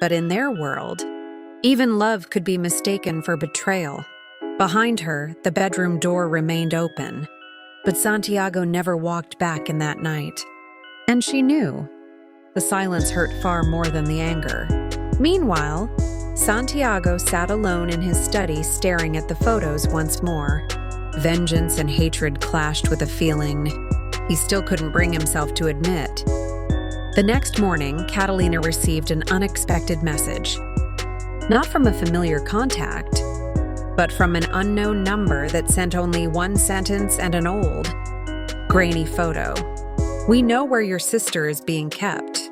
but in their world, even love could be mistaken for betrayal. Behind her, the bedroom door remained open, but Santiago never walked back in that night. And she knew. The silence hurt far more than the anger. Meanwhile, Santiago sat alone in his study staring at the photos once more. Vengeance and hatred clashed with a feeling he still couldn't bring himself to admit. The next morning, Catalina received an unexpected message. Not from a familiar contact, but from an unknown number that sent only one sentence and an old, grainy photo. "We know where your sister is being kept."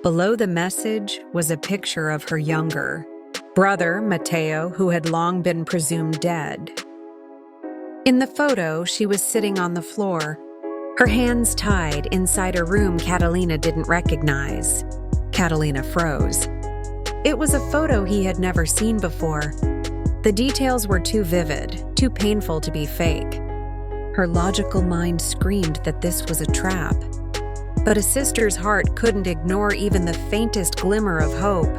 Below the message was a picture of her younger brother, Mateo, who had long been presumed dead. In the photo, she was sitting on the floor, her hands tied inside a room Catalina didn't recognize. Catalina froze. It was a photo he had never seen before. The details were too vivid, too painful to be fake. Her logical mind screamed that this was a trap. But a sister's heart couldn't ignore even the faintest glimmer of hope.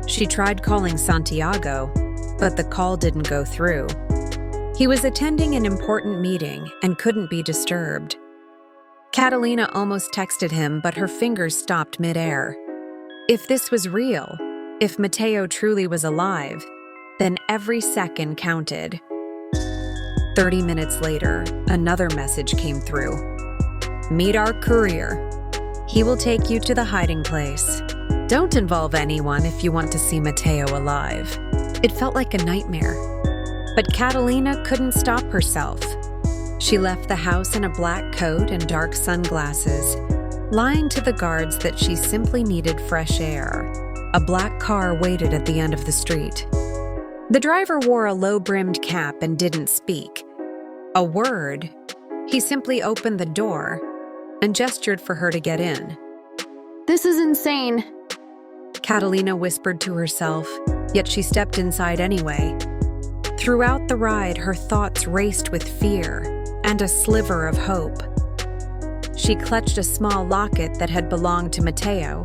She tried calling Santiago, but the call didn't go through. He was attending an important meeting and couldn't be disturbed. Catalina almost texted him, but her fingers stopped midair. If this was real, if Mateo truly was alive, then every second counted. 30 minutes later, another message came through. "Meet our courier. He will take you to the hiding place. Don't involve anyone if you want to see Mateo alive." It felt like a nightmare. But Catalina couldn't stop herself. She left the house in a black coat and dark sunglasses, lying to the guards that she simply needed fresh air. A black car waited at the end of the street. The driver wore a low-brimmed cap and didn't speak a word. He simply opened the door and gestured for her to get in. "This is insane," Catalina whispered to herself, yet she stepped inside anyway. Throughout the ride, her thoughts raced with fear and a sliver of hope. She clutched a small locket that had belonged to Mateo,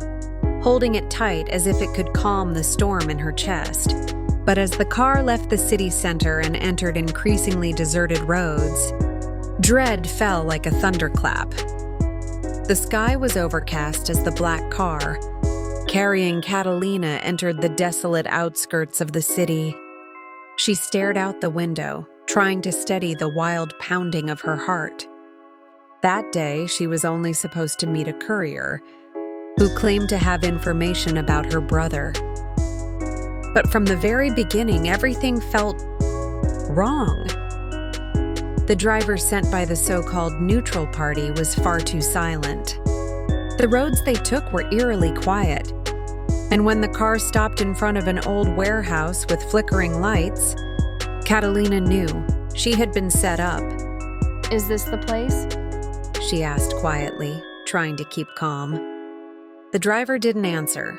holding it tight as if it could calm the storm in her chest. But as the car left the city center and entered increasingly deserted roads, dread fell like a thunderclap. The sky was overcast as the black car, carrying Catalina, entered the desolate outskirts of the city. She stared out the window, trying to steady the wild pounding of her heart. That day, she was only supposed to meet a courier who claimed to have information about her brother. But from the very beginning, everything felt wrong. The driver sent by the so-called neutral party was far too silent. The roads they took were eerily quiet, and when the car stopped in front of an old warehouse with flickering lights, Catalina knew she had been set up. "Is this the place?" she asked quietly, trying to keep calm. The driver didn't answer.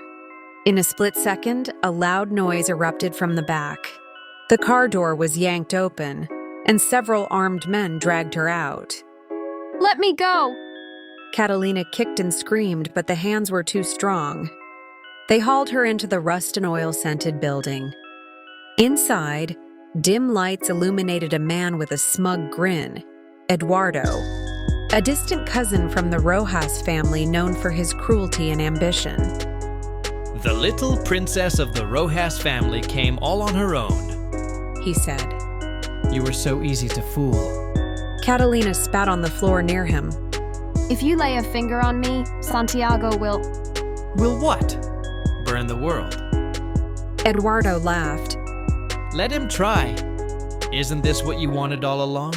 In a split second, a loud noise erupted from the back. The car door was yanked open, and several armed men dragged her out. "Let me go!" Catalina kicked and screamed, but the hands were too strong. They hauled her into the rust and oil-scented building. Inside, dim lights illuminated a man with a smug grin, Eduardo, a distant cousin from the Rojas family known for his cruelty and ambition. "The little princess of the Rojas family came all on her own," he said. "You were so easy to fool." Catalina spat on the floor near him. "If you lay a finger on me, Santiago will..." "Will what? Burn the world?" Eduardo laughed. "Let him try. Isn't this what you wanted all along?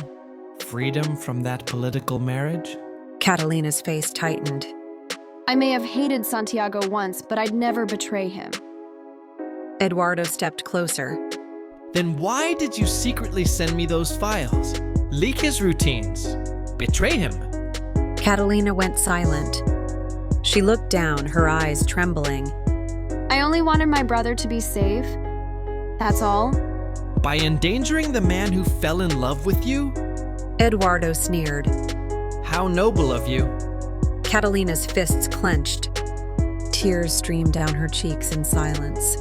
Freedom from that political marriage?" Catalina's face tightened. "I may have hated Santiago once, but I'd never betray him." Eduardo stepped closer. "Then why did you secretly send me those files? Leak his routines? Betray him?" Catalina went silent. She looked down, her eyes trembling. "I only wanted my brother to be safe. That's all." "By endangering the man who fell in love with you?" Eduardo sneered. "How noble of you." Catalina's fists clenched. Tears streamed down her cheeks in silence.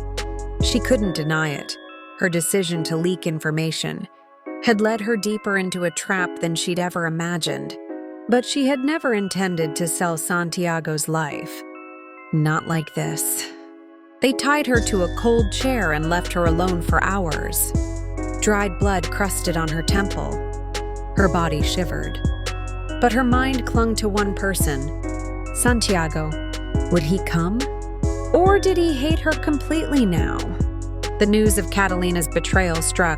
She couldn't deny it. Her decision to leak information had led her deeper into a trap than she'd ever imagined. But she had never intended to sell Santiago's life. Not like this. They tied her to a cold chair and left her alone for hours. Dried blood crusted on her temple. Her body shivered. But her mind clung to one person, Santiago. Would he come? Or did he hate her completely now? The news of Catalina's betrayal struck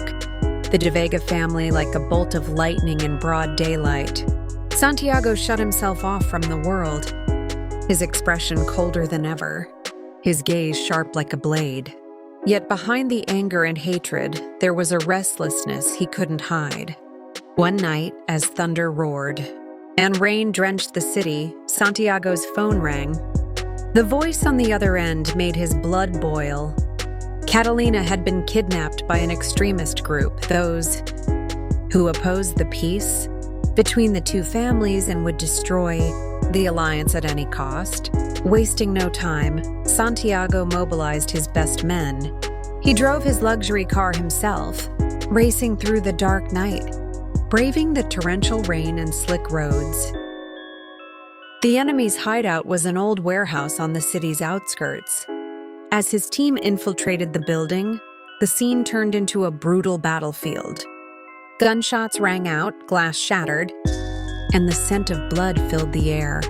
the De Vega family like a bolt of lightning in broad daylight. Santiago shut himself off from the world, his expression colder than ever, his gaze sharp like a blade. Yet behind the anger and hatred, there was a restlessness he couldn't hide. One night, as thunder roared and rain drenched the city, Santiago's phone rang. The voice on the other end made his blood boil. Catalina had been kidnapped by an extremist group, those who opposed the peace between the two families and would destroy the alliance at any cost. Wasting no time, Santiago mobilized his best men. He drove his luxury car himself, racing through the dark night, braving the torrential rain and slick roads. The enemy's hideout was an old warehouse on the city's outskirts. As his team infiltrated the building, the scene turned into a brutal battlefield. Gunshots rang out, glass shattered, and the scent of blood filled the air.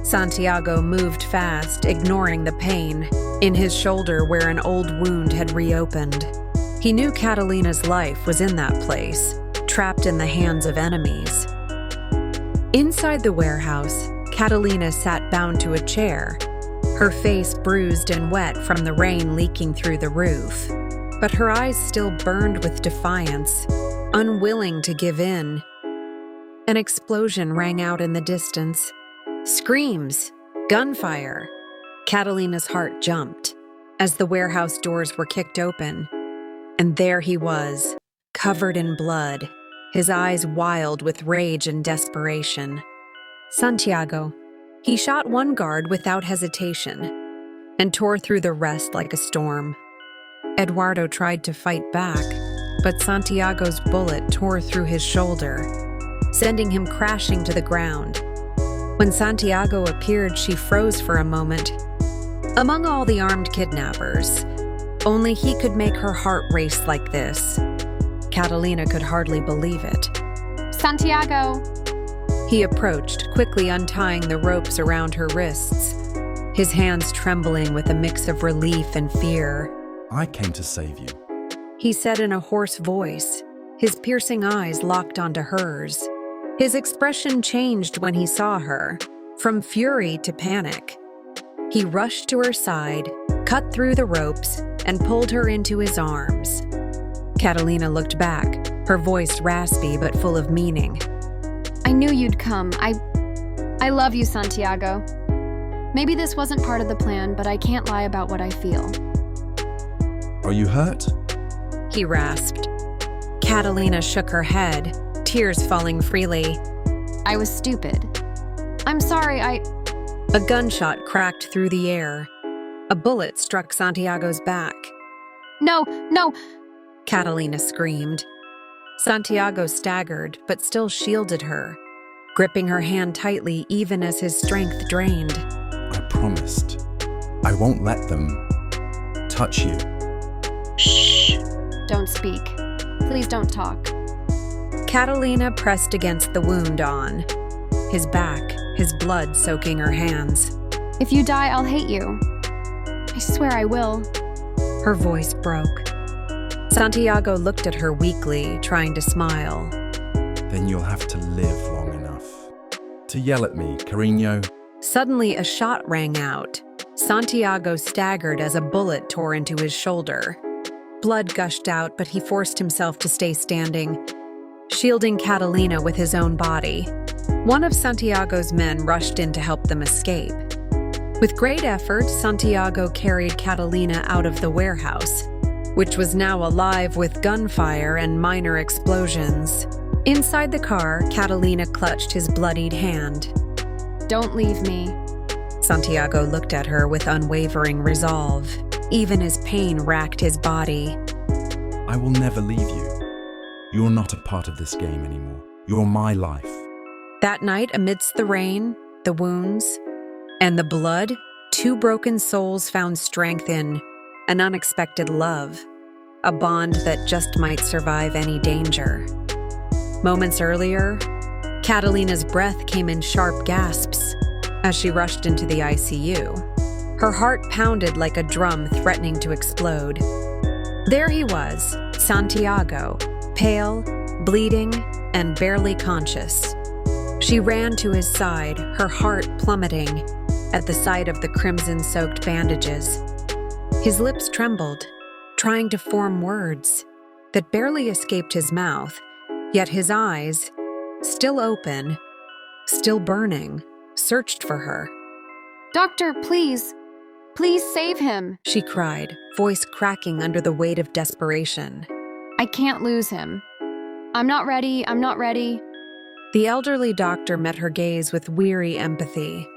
Santiago moved fast, ignoring the pain in his shoulder where an old wound had reopened. He knew Catalina's life was in that place, trapped in the hands of enemies. Inside the warehouse, Catalina sat bound to a chair, her face bruised and wet from the rain leaking through the roof. But her eyes still burned with defiance, unwilling to give in. An explosion rang out in the distance. Screams, gunfire. Catalina's heart jumped as the warehouse doors were kicked open. And there he was, covered in blood, his eyes wild with rage and desperation. Santiago. He shot one guard without hesitation and tore through the rest like a storm. Eduardo tried to fight back, but Santiago's bullet tore through his shoulder, sending him crashing to the ground. When Santiago appeared, she froze for a moment. Among all the armed kidnappers, only he could make her heart race like this. Catalina could hardly believe it. Santiago! He approached, quickly untying the ropes around her wrists, his hands trembling with a mix of relief and fear. I came to save you. He said in a hoarse voice, his piercing eyes locked onto hers. His expression changed when he saw her, from fury to panic. He rushed to her side, cut through the ropes, and pulled her into his arms. Catalina looked back, her voice raspy but full of meaning. I knew you'd come. I love you, Santiago. Maybe this wasn't part of the plan, but I can't lie about what I feel. Are you hurt? He rasped. Catalina shook her head, tears falling freely. I was stupid. I'm sorry, A gunshot cracked through the air. A bullet struck Santiago's back. No! Catalina screamed. Santiago staggered, but still shielded her, gripping her hand tightly even as his strength drained. I promised. I won't let them touch you. Shh! Don't speak. Please don't talk. Catalina pressed against the wound on his back, his blood soaking her hands. If you die, I'll hate you. I swear I will. Her voice broke. Santiago looked at her weakly, trying to smile. Then you'll have to live long enough to yell at me, Carino. Suddenly, a shot rang out. Santiago staggered as a bullet tore into his shoulder. Blood gushed out, but he forced himself to stay standing, shielding Catalina with his own body. One of Santiago's men rushed in to help them escape. With great effort, Santiago carried Catalina out of the warehouse, which was now alive with gunfire and minor explosions. Inside the car, Catalina clutched his bloodied hand. Don't leave me. Santiago looked at her with unwavering resolve. Even as pain racked his body. I will never leave you. You're not a part of this game anymore. You're my life. That night, amidst the rain, the wounds, and the blood, two broken souls found strength in an unexpected love, a bond that just might survive any danger. Moments earlier, Catalina's breath came in sharp gasps as she rushed into the ICU. Her heart pounded like a drum threatening to explode. There he was, Santiago, pale, bleeding, and barely conscious. She ran to his side, her heart plummeting at the sight of the crimson-soaked bandages. His lips trembled, trying to form words that barely escaped his mouth, yet his eyes, still open, still burning, searched for her. Doctor, please. Please save him. She cried, voice cracking under the weight of desperation. I can't lose him. I'm not ready. The elderly doctor met her gaze with weary empathy.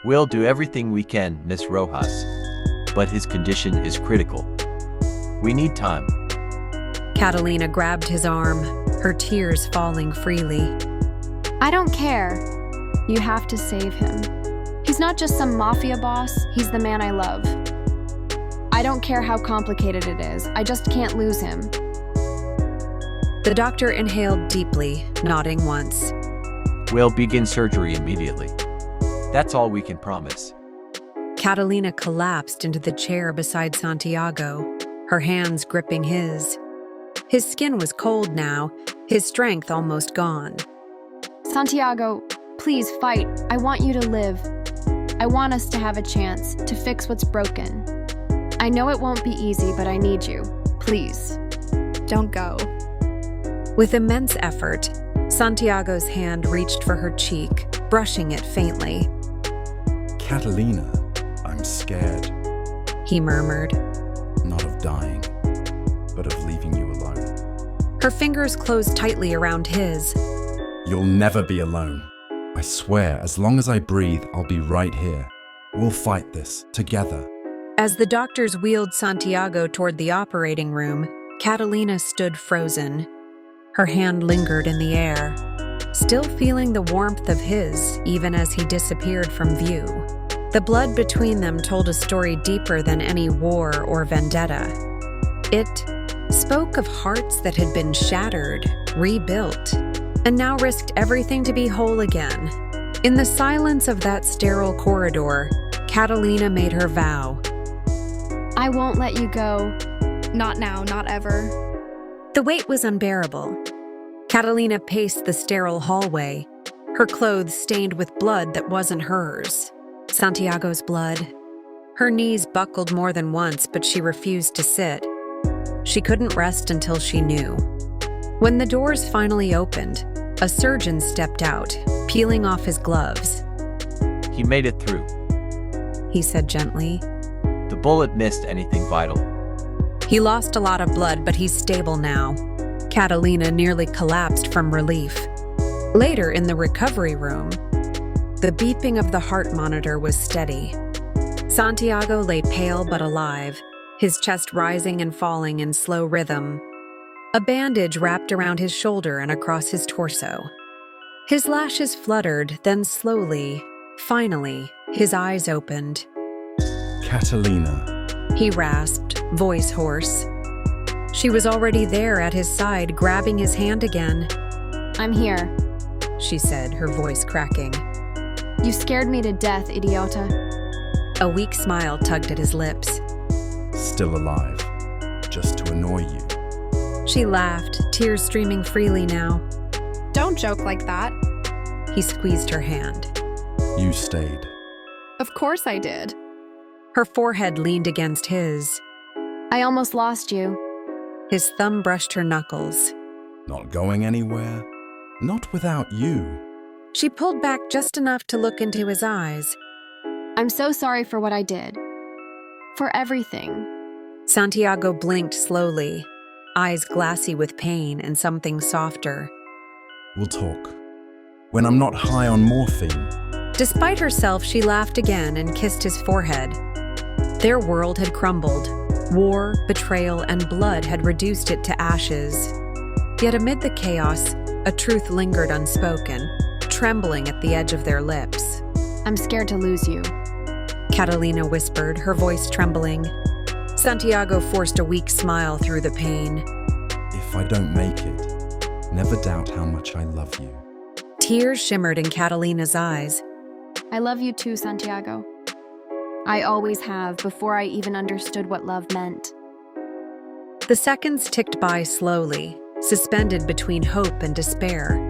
We'll do everything we can, Miss Rojas, but his condition is critical. We need time. Catalina grabbed his arm, her tears falling freely. I don't care. You have to save him. He's not just some mafia boss, he's the man I love. I don't care how complicated it is, I just can't lose him. The doctor inhaled deeply, nodding once. We'll begin surgery immediately. That's all we can promise. Catalina collapsed into the chair beside Santiago, her hands gripping his. His skin was cold now, his strength almost gone. Santiago, please fight. I want you to live. I want us to have a chance to fix what's broken. I know it won't be easy, but I need you. Please. Don't go. With immense effort, Santiago's hand reached for her cheek, brushing it faintly. Catalina, I'm scared. He murmured. Not of dying, but of leaving you alone. Her fingers closed tightly around his. You'll never be alone. I swear, as long as I breathe, I'll be right here. We'll fight this, together. As the doctors wheeled Santiago toward the operating room, Catalina stood frozen. Her hand lingered in the air, still feeling the warmth of his even as he disappeared from view. The blood between them told a story deeper than any war or vendetta. It spoke of hearts that had been shattered, rebuilt, and now risked everything to be whole again. In the silence of that sterile corridor, Catalina made her vow. I won't let you go. Not now, not ever. The weight was unbearable. Catalina paced the sterile hallway, her clothes stained with blood that wasn't hers. Santiago's blood. Her knees buckled more than once, but she refused to sit. She couldn't rest until she knew. When the doors finally opened, a surgeon stepped out, peeling off his gloves. He made it through. He said gently. The bullet missed anything vital. He lost a lot of blood, but he's stable now. Catalina nearly collapsed from relief. Later in the recovery room, the beeping of the heart monitor was steady. Santiago lay pale but alive, his chest rising and falling in slow rhythm. A bandage wrapped around his shoulder and across his torso. His lashes fluttered, then slowly, finally, his eyes opened. Catalina, He rasped, voice hoarse. She was already there at his side, grabbing his hand again. I'm here. She said, her voice cracking. You scared me to death, idiota. A weak smile tugged at his lips. still alive, just to annoy you. She laughed, tears streaming freely now. Don't joke like that. He squeezed her hand. You stayed. Of course I did. Her forehead leaned against his. I almost lost you. His thumb brushed her knuckles. Not going anywhere. Not without you. She pulled back just enough to look into his eyes. I'm so sorry for what I did. For everything. Santiago blinked slowly, eyes glassy with pain and something softer. We'll talk. When I'm not high on morphine. Despite herself, she laughed again and kissed his forehead. Their world had crumbled. War, betrayal, and blood had reduced it to ashes. Yet amid the chaos, a truth lingered unspoken, trembling at the edge of their lips. I'm scared to lose you. Catalina whispered, her voice trembling. Santiago forced a weak smile through the pain. If I don't make it, never doubt how much I love you. Tears shimmered in Catalina's eyes. I love you too, Santiago. I always have, before I even understood what love meant. The seconds ticked by slowly, suspended between hope and despair.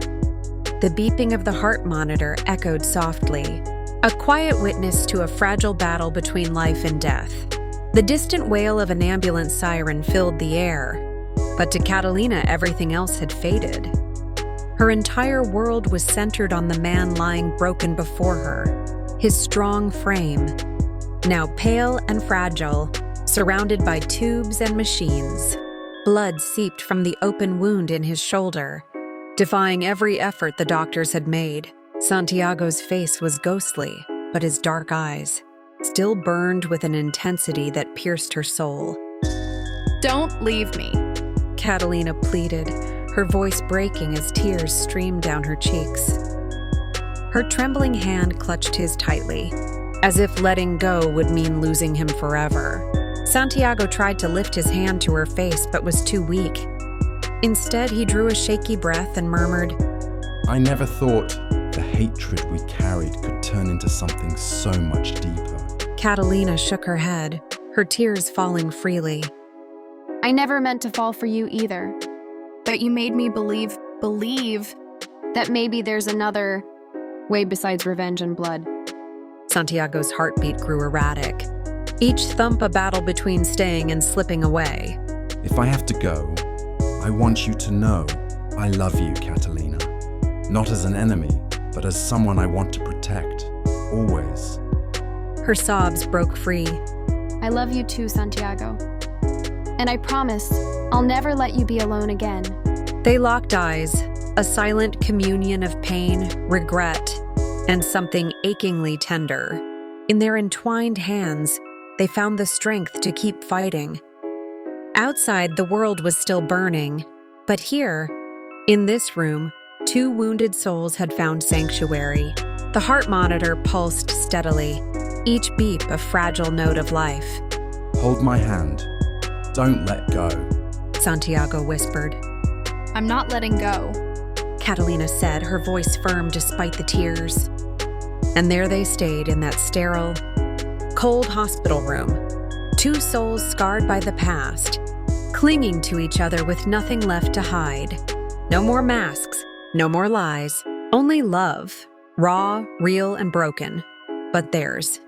The beeping of the heart monitor echoed softly, a quiet witness to a fragile battle between life and death. The distant wail of an ambulance siren filled the air, but to Catalina, everything else had faded. Her entire world was centered on the man lying broken before her, his strong frame, now pale and fragile, surrounded by tubes and machines. Blood seeped from the open wound in his shoulder, defying every effort the doctors had made. Santiago's face was ghostly, but his dark eyes still burned with an intensity that pierced her soul. Don't leave me. Catalina pleaded, her voice breaking as tears streamed down her cheeks. Her trembling hand clutched his tightly, as if letting go would mean losing him forever. Santiago tried to lift his hand to her face but was too weak. Instead, he drew a shaky breath and murmured, I never thought the hatred we carried could turn into something so much deeper. Catalina shook her head, her tears falling freely. I never meant to fall for you either. But you made me believe That maybe there's another way besides revenge and blood. Santiago's heartbeat grew erratic, each thump a battle between staying and slipping away. If I have to go, I want you to know I love you, Catalina. Not as an enemy, but as someone I want to protect, always. Her sobs broke free. I love you too, Santiago. And I promise I'll never let you be alone again. They locked eyes, a silent communion of pain, regret, and something achingly tender. In their entwined hands, they found the strength to keep fighting. Outside, the world was still burning, but here, in this room, two wounded souls had found sanctuary. The heart monitor pulsed steadily, each beep a fragile note of life. Hold my hand. Don't let go. Santiago whispered. I'm not letting go. Catalina said, her voice firm despite the tears. And there they stayed in that sterile, cold hospital room, two souls scarred by the past, clinging to each other with nothing left to hide. No more masks, no more lies, only love, raw, real, and broken, but theirs.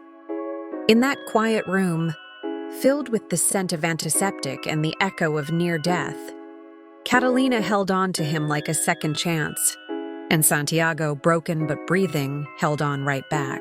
In that quiet room, filled with the scent of antiseptic and the echo of near death, Catalina held on to him like a second chance, and Santiago, broken but breathing, held on right back.